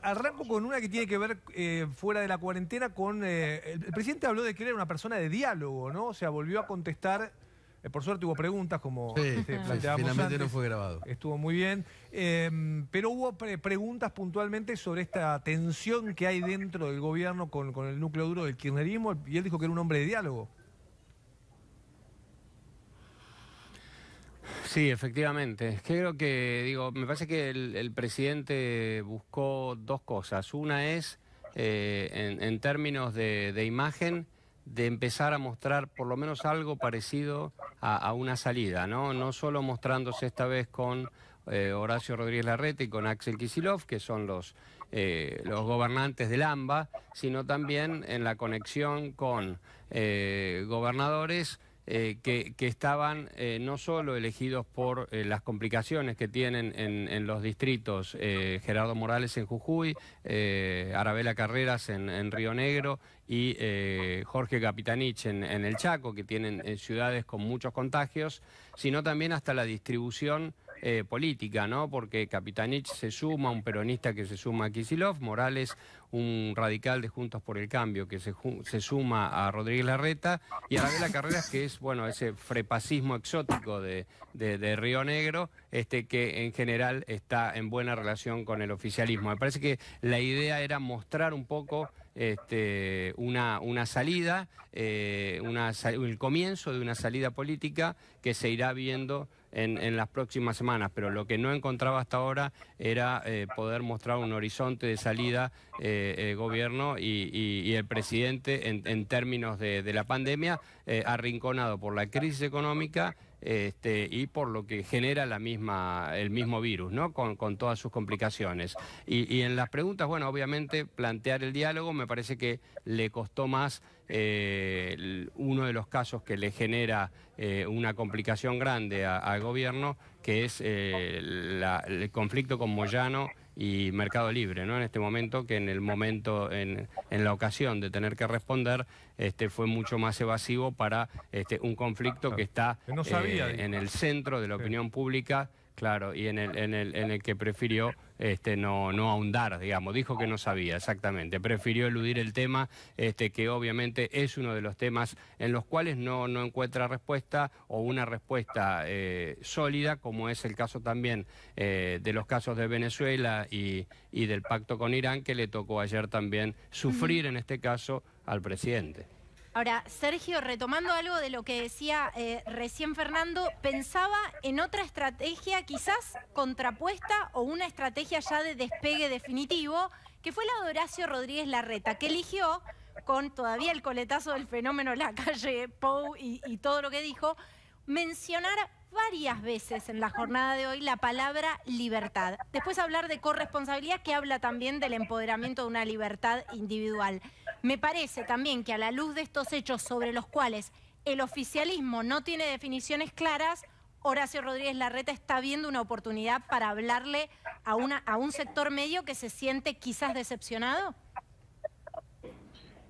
Arranco con una que tiene que ver fuera de la cuarentena con... el presidente habló de que él era una persona de diálogo, ¿no? O sea, volvió a contestar... por suerte hubo preguntas, como planteábamos finalmente antes. no fue grabado. Estuvo muy bien. Pero hubo preguntas puntualmente sobre esta tensión que hay dentro del gobierno con el núcleo duro del kirchnerismo, y él dijo que era un hombre de diálogo. Sí, efectivamente. Creo que, me parece que el presidente buscó dos cosas. Una es, en términos de imagen, de empezar a mostrar por lo menos algo parecido a una salida, ¿no? No solo mostrándose esta vez con Horacio Rodríguez Larreta y con Axel Kicillof, que son los gobernantes del AMBA, sino también en la conexión con gobernadores que estaban no solo elegidos por las complicaciones que tienen en los distritos, Gerardo Morales en Jujuy, Arabela Carreras en Río Negro y Jorge Capitanich en el Chaco, que tienen ciudades con muchos contagios, sino también hasta la distribución política, ¿no? Porque Capitanich se suma, un peronista que se suma a Kicillof, Morales, un radical de Juntos por el Cambio que se suma a Rodríguez Larreta, y Arabela Carreras, que es, bueno, ese frepacismo exótico de Río Negro, que en general está en buena relación con el oficialismo. Me parece que la idea era mostrar un poco una salida, el comienzo de una salida política que se irá viendo en las próximas semanas, pero lo que no encontraba hasta ahora era poder mostrar un horizonte de salida el gobierno y el presidente en términos de la pandemia, arrinconado por la crisis económica y por lo que genera el mismo virus, ¿no? Con todas sus complicaciones. Y en las preguntas, bueno, obviamente plantear el diálogo me parece que le costó más uno de los casos que le genera una complicación grande al gobierno, que es el conflicto con Moyano y Mercado Libre, ¿no? En este momento, que en la ocasión de tener que responder, fue mucho más evasivo para un conflicto que está Que no sabía, en el centro de la opinión pública, claro, y en el que prefirió no ahondar, digamos. Dijo que no sabía, exactamente. Prefirió eludir el tema, que obviamente es uno de los temas en los cuales no encuentra respuesta, o una respuesta sólida, como es el caso también de los casos de Venezuela y del pacto con Irán, que le tocó ayer también sufrir, en este caso, al presidente. Ahora, Sergio, retomando algo de lo que decía recién Fernando, pensaba en otra estrategia quizás contrapuesta o una estrategia ya de despegue definitivo, que fue la de Horacio Rodríguez Larreta, que eligió, con todavía el coletazo del fenómeno La Calle Pou y todo lo que dijo, mencionar varias veces en la jornada de hoy la palabra libertad. Después hablar de corresponsabilidad, que habla también del empoderamiento de una libertad individual. Me parece también que a la luz de estos hechos sobre los cuales el oficialismo no tiene definiciones claras, Horacio Rodríguez Larreta está viendo una oportunidad para hablarle a un sector medio que se siente quizás decepcionado.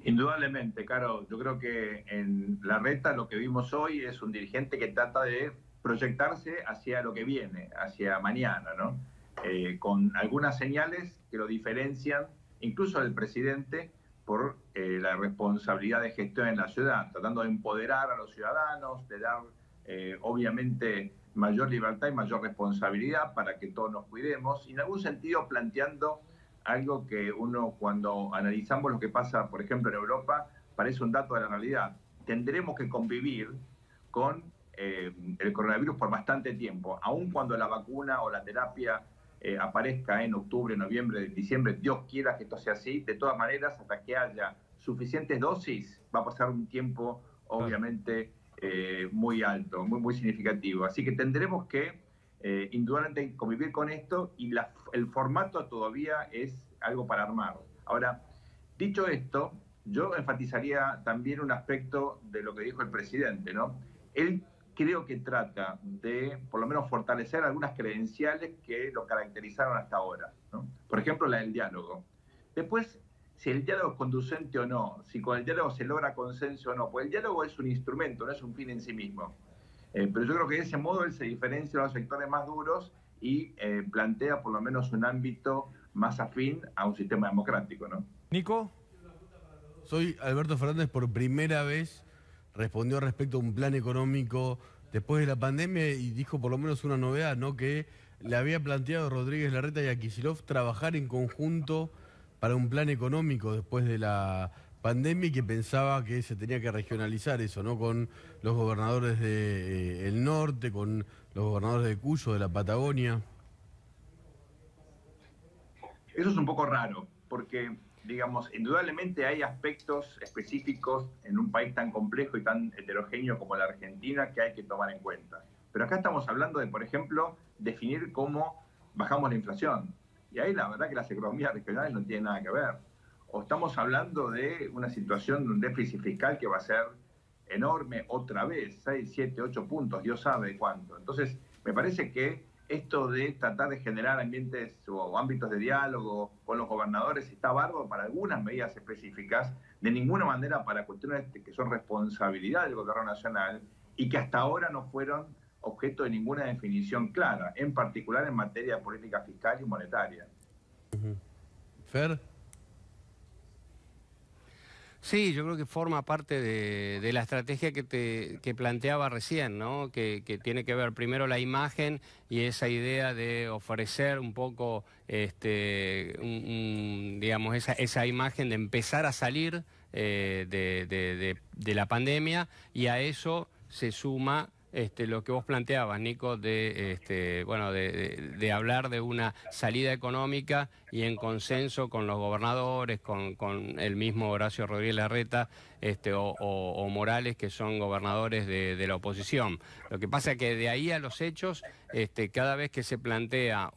Indudablemente, Caro. Yo creo que en Larreta lo que vimos hoy es un dirigente que trata de proyectarse hacia lo que viene, hacia mañana, ¿no? Con algunas señales que lo diferencian incluso del presidente por la responsabilidad de gestión en la ciudad, tratando de empoderar a los ciudadanos, de dar obviamente mayor libertad y mayor responsabilidad para que todos nos cuidemos, y en algún sentido planteando algo que uno, cuando analizamos lo que pasa, por ejemplo, en Europa, parece un dato de la realidad. Tendremos que convivir con el coronavirus por bastante tiempo, aun cuando la vacuna o la terapia aparezca en octubre, noviembre, diciembre. Dios quiera que esto sea así. De todas maneras, hasta que haya suficientes dosis, va a pasar un tiempo, obviamente, muy alto, muy significativo. Así que tendremos que indudablemente convivir con esto, y el formato todavía es algo para armar. Ahora, dicho esto, yo enfatizaría también un aspecto de lo que dijo el presidente, ¿no? Él creo que trata de, por lo menos, fortalecer algunas credenciales que lo caracterizaron hasta ahora, ¿no? Por ejemplo, la del diálogo. Después, si el diálogo es conducente o no, si con el diálogo se logra consenso o no, pues el diálogo es un instrumento, no es un fin en sí mismo. Pero yo creo que de ese modo él se diferencia de los sectores más duros y plantea por lo menos un ámbito más afín a un sistema democrático, ¿no? Nico. Soy Alberto Fernández, por primera vez respondió respecto a un plan económico después de la pandemia y dijo por lo menos una novedad, ¿no? Que le había planteado Rodríguez Larreta y a Kicillof trabajar en conjunto para un plan económico después de la pandemia y que pensaba que se tenía que regionalizar eso, ¿no? Con los gobernadores del norte, con los gobernadores de Cuyo, de la Patagonia. Eso es un poco raro, porque, digamos, indudablemente hay aspectos específicos en un país tan complejo y tan heterogéneo como la Argentina que hay que tomar en cuenta. Pero acá estamos hablando de, por ejemplo, definir cómo bajamos la inflación. Y ahí la verdad que las economías regionales no tienen nada que ver. O estamos hablando de una situación de un déficit fiscal que va a ser enorme otra vez, 6, 7, 8 puntos, Dios sabe cuánto. Entonces, me parece que esto de tratar de generar ambientes o ámbitos de diálogo con los gobernadores está bárbaro para algunas medidas específicas, de ninguna manera para cuestiones que son responsabilidad del gobierno nacional y que hasta ahora no fueron objeto de ninguna definición clara, en particular en materia de política fiscal y monetaria. Fer. Sí, yo creo que forma parte de la estrategia que planteaba recién, ¿no? Que tiene que ver primero la imagen y esa idea de ofrecer un poco, digamos, esa imagen de empezar a salir de la pandemia, y a eso se suma lo que vos planteabas, Nico, de hablar de una salida económica y en consenso con los gobernadores, con el mismo Horacio Rodríguez Larreta o Morales, que son gobernadores de la oposición. Lo que pasa es que de ahí a los hechos, cada vez que se plantea,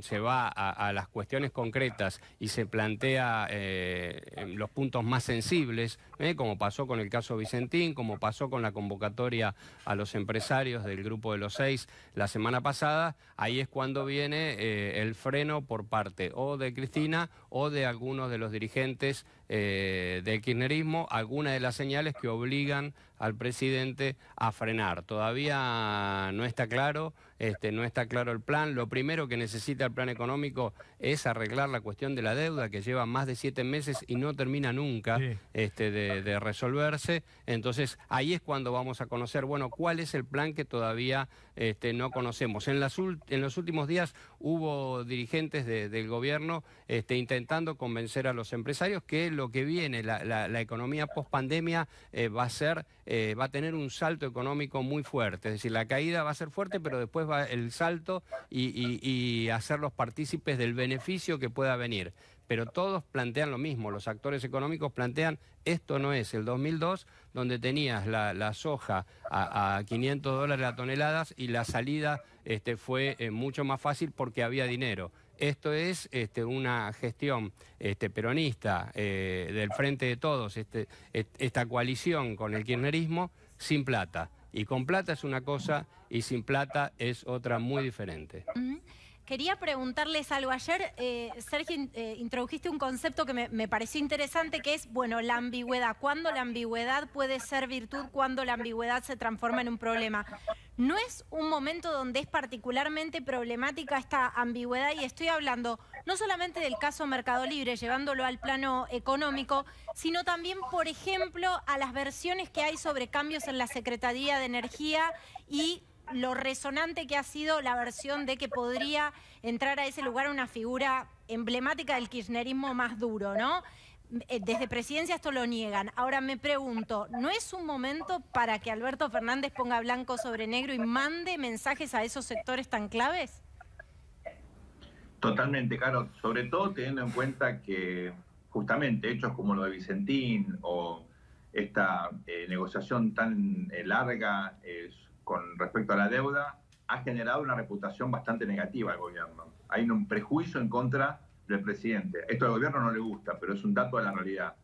se va a las cuestiones concretas y se plantea los puntos más sensibles, como pasó con el caso Vicentín, como pasó con la convocatoria a los empresarios del Grupo de los 6 la semana pasada, ahí es cuando viene el freno por parte o de Cristina o de algunos de los dirigentes del kirchnerismo, algunas de las señales que obligan al presidente a frenar. Todavía no está claro, no está claro el plan. Lo primero que necesita el plan económico es arreglar la cuestión de la deuda, que lleva más de 7 meses y no termina nunca de resolverse. Entonces ahí es cuando vamos a conocer, bueno, cuál es el plan que todavía no conocemos. En los últimos días hubo dirigentes del gobierno intentando convencer a los empresarios que lo que viene, la economía post-pandemia va a tener un salto económico muy fuerte. Es decir, la caída va a ser fuerte, pero después va el salto y hacerlos partícipes del beneficio que pueda venir. Pero todos plantean lo mismo, los actores económicos plantean, esto no es el 2002, donde tenías la soja a $500 la tonelada y la salida fue mucho más fácil porque había dinero. Esto es una gestión peronista del Frente de Todos, esta coalición con el kirchnerismo sin plata. Y con plata es una cosa y sin plata es otra muy diferente. Quería preguntarles algo. Ayer, Sergio, introdujiste un concepto que me pareció interesante, que es, bueno, la ambigüedad. ¿Cuándo la ambigüedad puede ser virtud? ¿Cuándo la ambigüedad se transforma en un problema? ¿No es un momento donde es particularmente problemática esta ambigüedad? Y estoy hablando no solamente del caso Mercado Libre, llevándolo al plano económico, sino también, por ejemplo, a las versiones que hay sobre cambios en la Secretaría de Energía y lo resonante que ha sido la versión de que podría entrar a ese lugar una figura emblemática del kirchnerismo más duro, ¿no? Desde Presidencia esto lo niegan. Ahora me pregunto, ¿no es un momento para que Alberto Fernández ponga blanco sobre negro y mande mensajes a esos sectores tan claves? Totalmente, Caro. Sobre todo teniendo en cuenta que justamente hechos como lo de Vicentín o esta negociación tan larga con respecto a la deuda ha generado una reputación bastante negativa al gobierno. Hay un prejuicio en contra del presidente. Esto al gobierno no le gusta, pero es un dato de la realidad.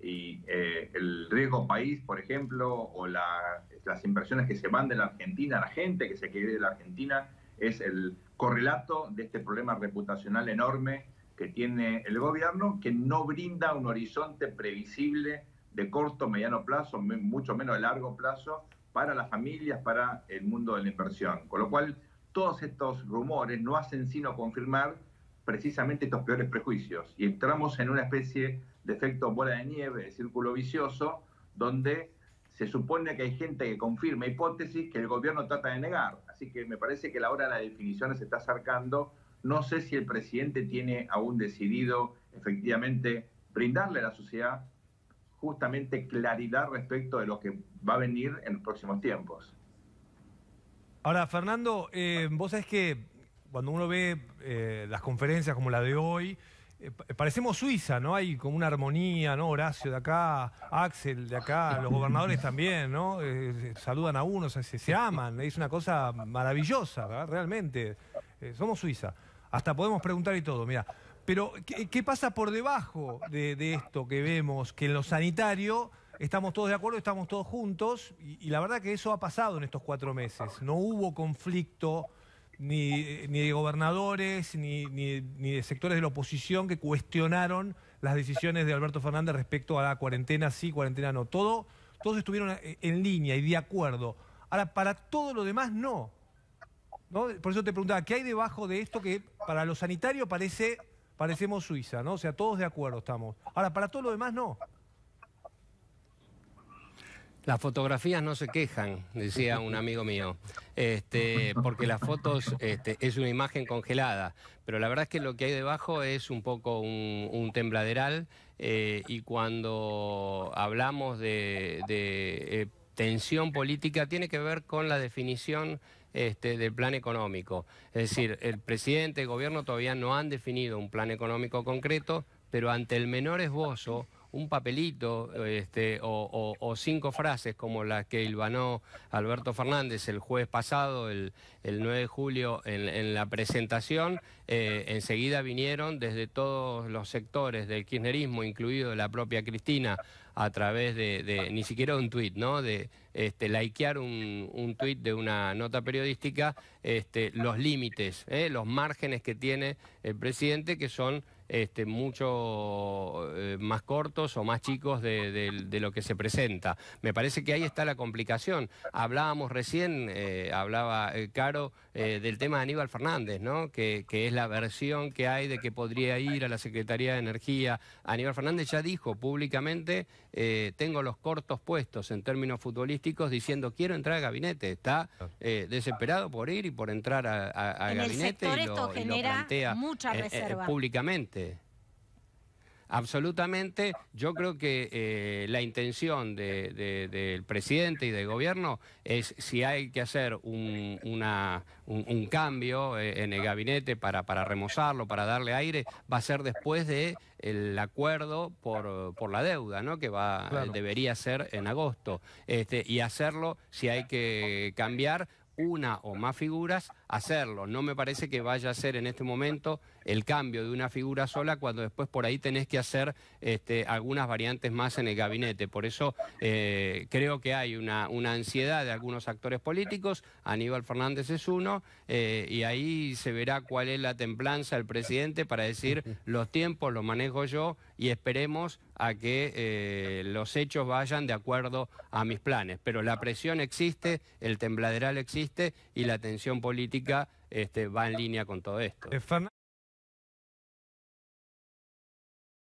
Y el riesgo país, por ejemplo, o las inversiones que se van de la Argentina, la gente que se quiere de la Argentina, es el correlato de este problema reputacional enorme que tiene el gobierno, que no brinda un horizonte previsible de corto, mediano plazo, mucho menos de largo plazo, para las familias, para el mundo de la inversión. Con lo cual, todos estos rumores no hacen sino confirmar precisamente estos peores prejuicios. Y entramos en una especie de efecto bola de nieve, de círculo vicioso, donde se supone que hay gente que confirma hipótesis que el gobierno trata de negar. Así que me parece que la hora de la definición se está acercando. No sé si el presidente tiene aún decidido efectivamente brindarle a la sociedad justamente claridad respecto de lo que va a venir en los próximos tiempos. Ahora, Fernando, vos sabés que cuando uno ve las conferencias como la de hoy, parecemos Suiza, ¿no? Hay como una armonía, ¿no? Horacio de acá, Axel de acá, los gobernadores también, ¿no? Saludan a uno, se aman, es una cosa maravillosa, ¿verdad? Realmente. Somos Suiza. Hasta podemos preguntar y todo, mira. Pero, ¿qué pasa por debajo de esto que vemos? Que en lo sanitario estamos todos de acuerdo, estamos todos juntos, y la verdad que eso ha pasado en estos 4 meses. No hubo conflicto ni de gobernadores, ni de sectores de la oposición que cuestionaron las decisiones de Alberto Fernández respecto a la cuarentena sí, cuarentena no. Todos estuvieron en línea y de acuerdo. Ahora, para todo lo demás, no. Por eso te preguntaba, ¿qué hay debajo de esto que para lo sanitario parecemos Suiza, ¿no? O sea, todos de acuerdo estamos. Ahora, para todo lo demás, no. Las fotografías no se quejan, decía un amigo mío, porque las fotos es una imagen congelada, pero la verdad es que lo que hay debajo es un poco un tembladeral, y cuando hablamos de tensión política tiene que ver con la definición del plan económico. Es decir, el presidente, el gobierno todavía no han definido un plan económico concreto, pero ante el menor esbozo, un papelito o 5 frases como las que hilvanó Alberto Fernández el jueves pasado, el 9 de julio, en la presentación, enseguida vinieron desde todos los sectores del kirchnerismo, incluido la propia Cristina, a través de ni siquiera un tuit, ¿no? De likear un tuit de una nota periodística, los límites, los márgenes que tiene el presidente, que son mucho más cortos o más chicos de lo que se presenta. Me parece que ahí está la complicación. Hablábamos recién, hablaba Caro, del tema de Aníbal Fernández, ¿no? Que es la versión que hay de que podría ir a la Secretaría de Energía. Aníbal Fernández ya dijo públicamente, tengo los cortos puestos en términos futbolísticos, diciendo quiero entrar al gabinete. Está desesperado por ir y por entrar al gabinete, el sector esto genera plantea mucha reserva públicamente. Absolutamente. Yo creo que la intención del presidente y del gobierno es, si hay que hacer un cambio en el gabinete para remozarlo, para darle aire, va a ser después del acuerdo por la deuda, ¿no? Que claro, debería ser en agosto. Y hacerlo, si hay que cambiar una o más figuras, hacerlo. No me parece que vaya a ser en este momento el cambio de una figura sola, cuando después por ahí tenés que hacer algunas variantes más en el gabinete. Por eso creo que hay una ansiedad de algunos actores políticos. Aníbal Fernández es uno, y ahí se verá cuál es la templanza del presidente para decir los tiempos los manejo yo y esperemos a que los hechos vayan de acuerdo a mis planes. Pero la presión existe, el tembladeral existe y la tensión política va en línea con todo esto.